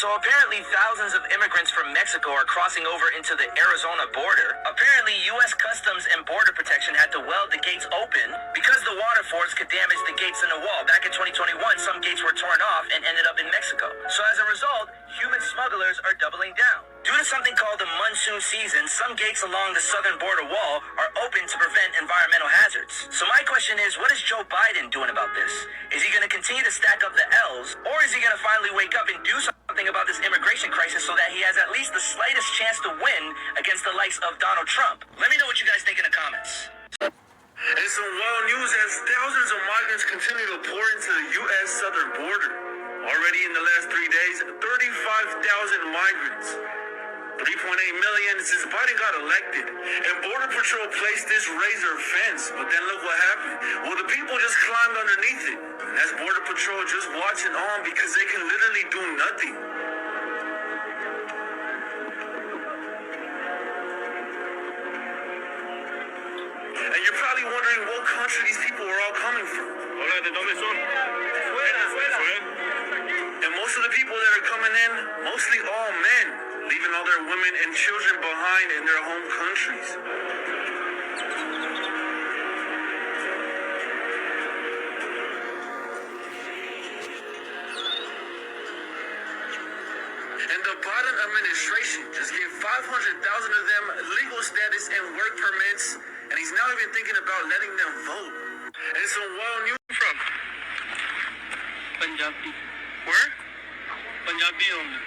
So apparently thousands of immigrants from Mexico are crossing over into the Arizona border. Apparently U.S. Customs and Border Protection had to weld the gates open because the water force could damage the gates in the wall. Back in 2021, some gates were torn off and ended up in Mexico. So as a result, human smugglers are doubling down. Due to something called the monsoon season, some gates along the southern border wall are open to prevent environmental hazards. So my question is, what is Joe Biden doing about this? Is he going to continue to stack up the L's, or is he going to finally wake up and do something about this immigration crisis so that he has at least the slightest chance to win against the likes of Donald Trump? Let me know what you guys think in the comments. And some wild news as thousands of migrants continue to pour into the U.S. southern border. Already in the last 3 days, 35,000 migrants. 3.8 million since Biden got elected. And Border Patrol placed this razor fence. But then look what happened. Well, the people just climbed underneath it. And that's Border Patrol just watching on because they can literally do nothing. And you're probably wondering what country these people are all coming from. Hola, ¿de dónde son? Venezuela. And most of the people that are coming in, mostly all men, leaving all their women and children behind in their home countries. And the Biden administration just gave 500,000 of them legal status and work permits, and he's now even thinking about letting them vote. And some wild news From? Punjabi. Where? Punjabi only.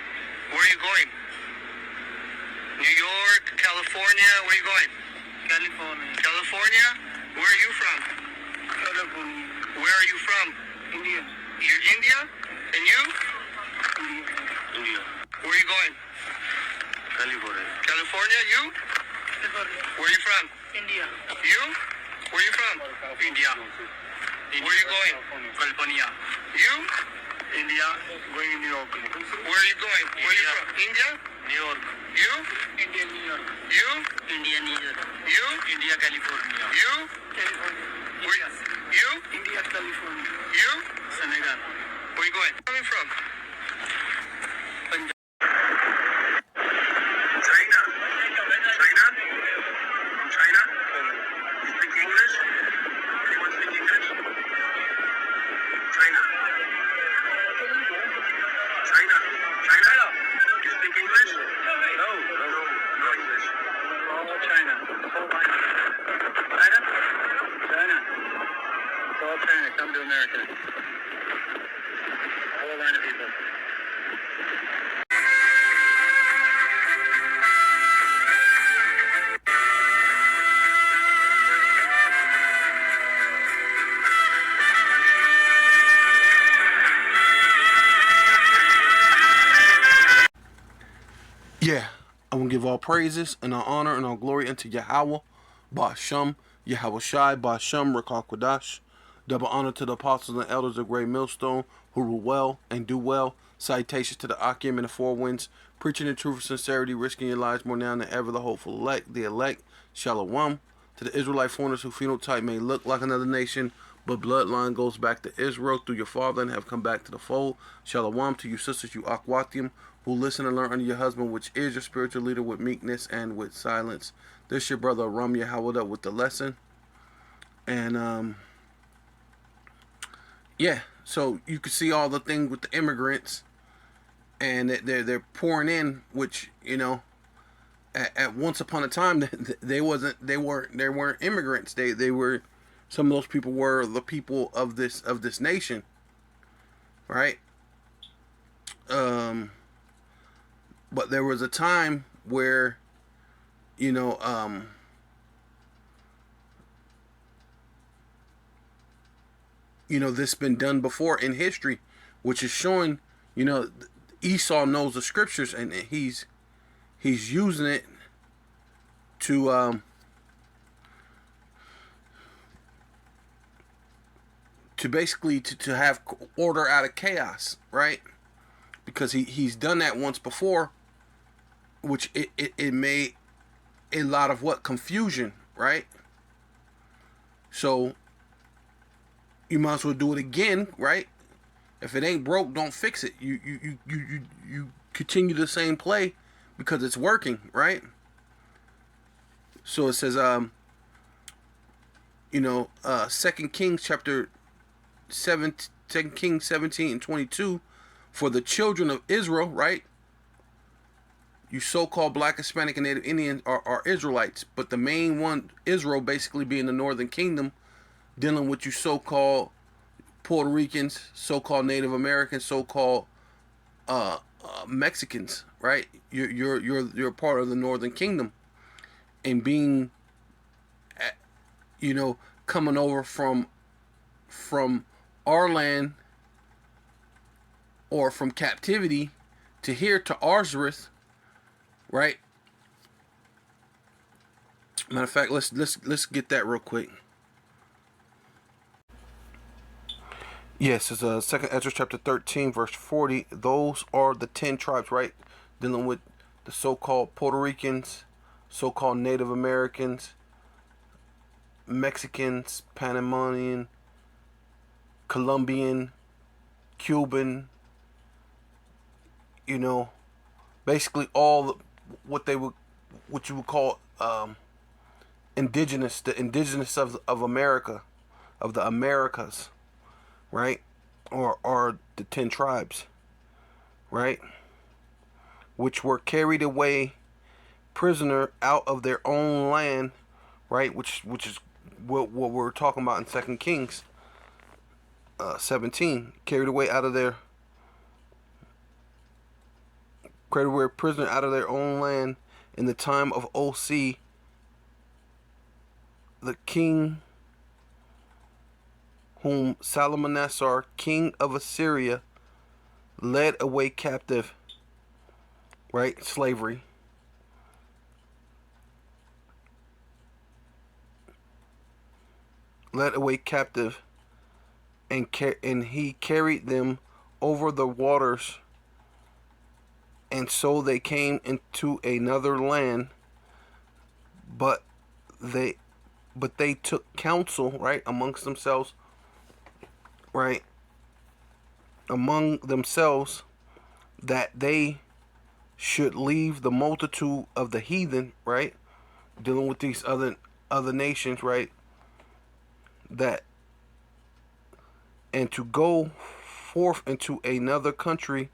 Where are you going? New York, California, where are you going? California. California? Where are you from? California. Where are you from? India. You're India? And you? India. India. Where are you going? California. California, you? Where are you from? India. You? Where are you from? India. Where are you going? California. You? India. Going to New York. Where are you going? Where are you from? India? New York. You? India, New York. You? India, New York. You? India, California. You? California. Where you? India, California. You? Senegal. Where are you going? Where are you from? Punjab. China. China? China? You speak English? Anyone speak English? China. China. China? You speak English? No English. China. China? China. It's all China. Come to America. All line of people. Yeah, I will give all praises and all honor and all glory unto Yahweh, Ba'asham, Yahweh Shai, Ba'asham, Rakah Kodash. Double honor to the apostles and elders of Great Millstone, who rule well and do well. Salutations to the Akim and the Four Winds, preaching the truth of sincerity, risking your lives more now than ever. The hopeful elect, the elect, Shalom. To the Israelite foreigners who phenotype may look like another nation, but bloodline goes back to Israel through your father and have come back to the fold. Shalom to you sisters, you Akwatium, who listen and learn under your husband, which is your spiritual leader, with meekness and with silence. This your brother Ram Yahawada with the lesson. And yeah, so you can see all the things with the immigrants, and they're pouring in, which, you know, at once upon a time they weren't immigrants. They were, some of those people were the people of this nation, right? But there was a time where, you know, this been done before in history, which is showing, you know, Esau knows the scriptures, and he's using it to basically to have order out of chaos, right? Because he's done that once before, which it made a lot of confusion, right? So you might as well do it again, right? If it ain't broke, don't fix it. You continue the same play because it's working, right? So it says, 2 Kings chapter 7, 2 Kings 17 and 22, for the children of Israel, right? You so-called Black, Hispanic, and Native Indians are Israelites, but the main one, Israel, basically being the Northern Kingdom, dealing with you so-called Puerto Ricans, so-called Native Americans, so-called Mexicans, right? You're part of the Northern Kingdom, and being, coming over from our land or from captivity to here to Arzareth, right? Matter of fact, let's get that real quick. Yes, it's 2nd Ezra chapter 13 verse 40. Those are the 10 tribes, right? Dealing with the so-called Puerto Ricans, so-called Native Americans, Mexicans, Panamanian, Colombian, Cuban, basically all what you would call indigenous, the indigenous of America, of the Americas, right? Or the 10 tribes, right? Which were carried away prisoner out of their own land, right? Which is what we're talking about in 2 Kings 17. Carried away prisoner out of their own land in the time of O.C., the king whom Salmanassar, king of Assyria, led away captive, right? Slavery. Led away captive, and he carried them over the waters, and so they came into another land, but they took counsel, right, amongst themselves, right, among themselves, that they should leave the multitude of the heathen, right, dealing with these other nations, right, and to go forth into another country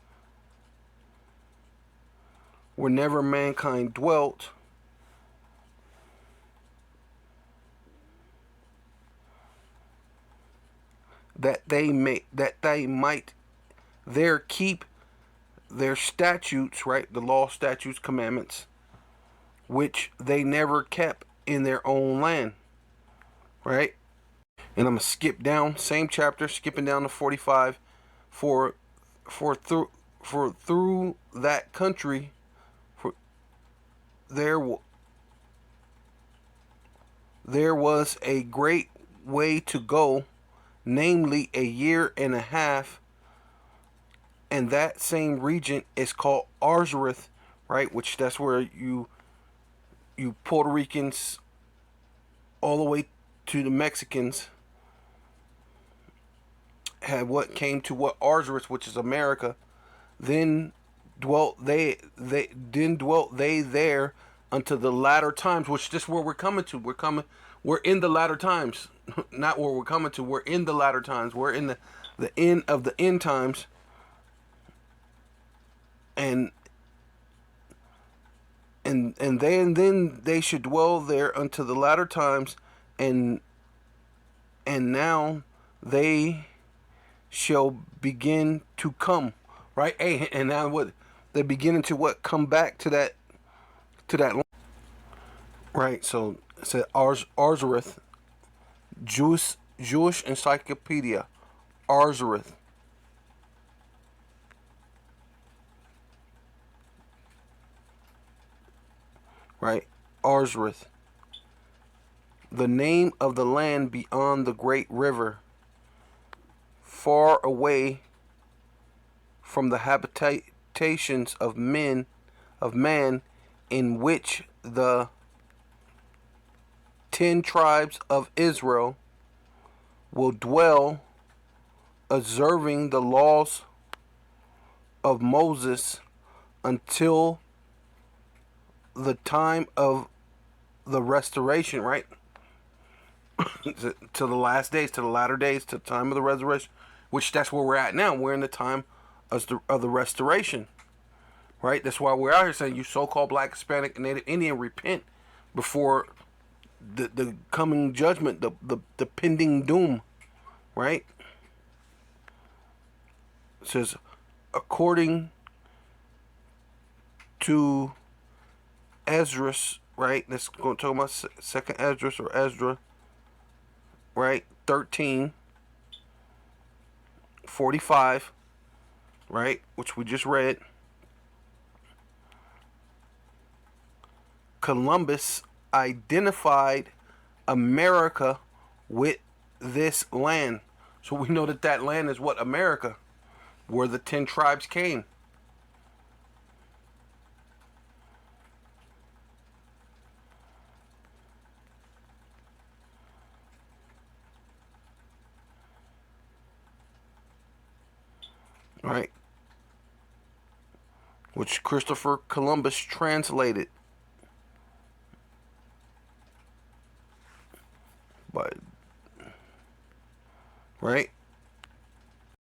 where never mankind dwelt, that they might there keep their statutes, right, the law, statutes, commandments, which they never kept in their own land, right? And I'm gonna skip down, same chapter, skipping down to 45, for through that country, there was a great way to go, namely a year and a half, and that same region is called Arzareth, right? Which that's where you Puerto Ricans all the way to the Mexicans had what came to what Arzareth, which is America. Then dwelt they there unto the latter times, which this is where we're coming to. We're in the latter times. Not where we're coming to, we're in the latter times. We're in the end of the end times. And then they should dwell there unto the latter times, and now they shall begin to come, right? Hey, and now what they're beginning to come back to that right? So it said Arzareth, Jewish Encyclopedia, Arzareth. Right? Arzareth. The name of the land beyond the great river, far away from the habitations of man, in which the 10 tribes of Israel will dwell, observing the laws of Moses, until the time of the restoration, right? To the last days, to the latter days, to the time of the resurrection, which that's where we're at now. We're in the time of the restoration, right? That's why we're out here saying, you so-called Black, Hispanic, and Native Indian, repent before the coming judgment, the pending doom, right? It says, according to Esdras, right? That's going to talk about second Esdras or Ezra, right? 13:45, right? Which we just read. Columbus identified America with this land. So we know that that land is what? America, where the 10 tribes came. Right? Which Christopher Columbus translated. But, right?